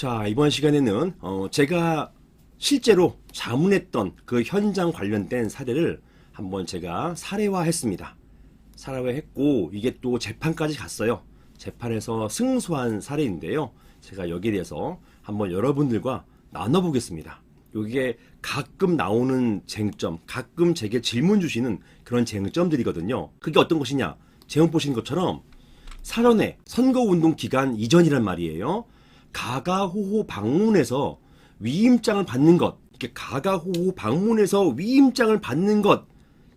자, 이번 시간에는 제가 실제로 자문했던 그 현장 관련된 사례를 한번 제가 사례화했습니다. 사례화했고 이게 또 재판까지 갔어요. 재판에서 승소한 사례인데요. 제가 여기에 대해서 한번 여러분들과 나눠보겠습니다. 이게 가끔 나오는 쟁점, 가끔 제게 질문 주시는 그런 쟁점들이거든요. 그게 어떤 것이냐? 제목 보시는 것처럼 사전에 선거운동 기간 이전이란 말이에요. 가가호호 방문해서 위임장을 받는 것, 이렇게 가가호호 방문해서 위임장을 받는 것,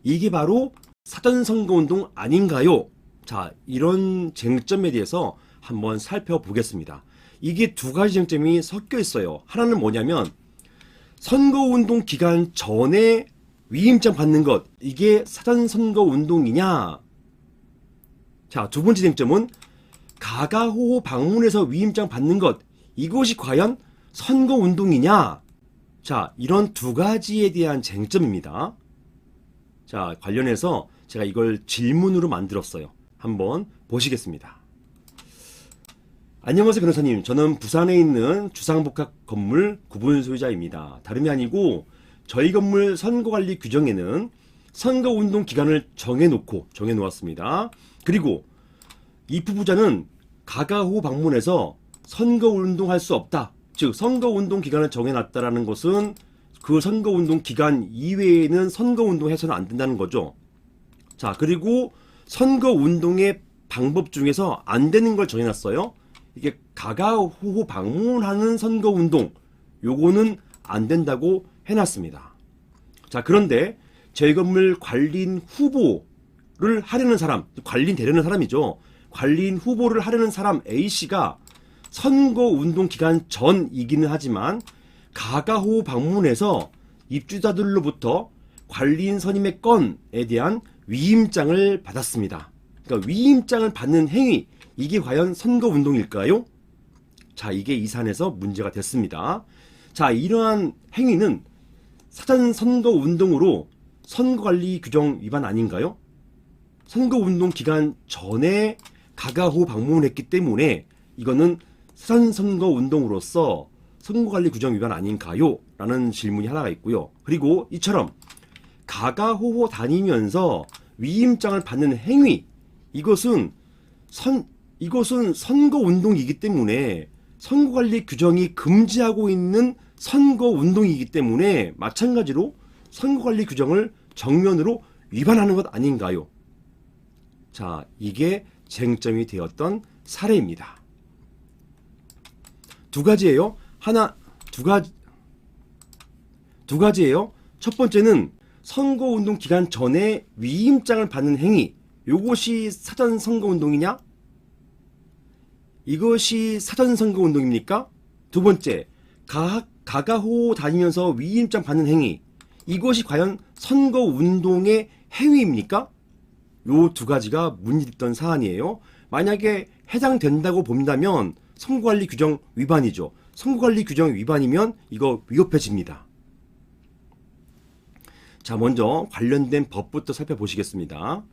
이게 바로 사전선거운동 아닌가요? 자, 이런 쟁점에 대해서 한번 살펴보겠습니다. 이게 두 가지 쟁점이 섞여 있어요. 하나는 뭐냐면 선거운동 기간 전에 위임장 받는 것, 이게 사전선거운동이냐? 자, 두 번째 쟁점은 가가호호 방문해서 위임장 받는 것, 이것이 과연 선거운동이냐? 자, 이런 두 가지에 대한 쟁점입니다. 자, 관련해서 제가 이걸 질문으로 만들었어요. 한번 보시겠습니다. 안녕하세요, 변호사님. 저는 부산에 있는 주상복합 건물 구분 소유자입니다. 다름이 아니고 저희 건물 선거관리 규정에는 선거운동 기간을 정해놓았습니다. 그리고 이 부부자는 가가호호 방문해서 선거운동할 수 없다. 즉 선거운동 기간을 정해놨다라는 것은 그 선거운동 기간 이외에는 선거운동 해서는 안 된다는 거죠. 자, 그리고 선거운동의 방법 중에서 안 되는 걸 정해놨어요. 이게 가가호호 방문하는 선거운동, 요거는 안 된다고 해놨습니다. 자, 그런데 저희 건물 관리인 후보를 하려는 사람, 관리인 되려는 사람이죠. 관리인 후보를 하려는 사람 A씨가 선거운동 기간 전이기는 하지만 가가호호 방문해서 입주자들로부터 관리인 선임의 건에 대한 위임장을 받았습니다. 그러니까 위임장을 받는 행위, 이게 과연 선거운동일까요? 자, 이게 이 사안에서 문제가 됐습니다. 자, 이러한 행위는 사전선거운동으로 선거관리 규정 위반 아닌가요? 선거운동 기간 전에 가가호호 방문을 했기 때문에 이거는 사전선거운동으로서 선거관리 규정 위반 아닌가요? 라는 질문이 하나가 있고요. 그리고 이처럼 가가호호 다니면서 위임장을 받는 행위, 이것은 선거운동이기 때문에 선거관리 규정이 금지하고 있는 선거운동이기 때문에 마찬가지로 선거관리 규정을 정면으로 위반하는 것 아닌가요? 자, 이게 쟁점이 되었던 사례입니다. 두 가지예요. 두 가지예요. 첫 번째는 선거운동 기간 전에 위임장을 받는 행위, 이것이 사전선거운동이냐? 이것이 사전선거운동입니까? 두 번째, 가가호호 다니면서 위임장 받는 행위, 이것이 과연 선거운동의 행위입니까? 요 두 가지가 문제됐던 사안이에요. 만약에 해당된다고 본다면 선거관리 규정 위반이죠. 선거관리 규정 위반이면 이거 위법해집니다. 자, 먼저 관련된 법부터 살펴보시겠습니다.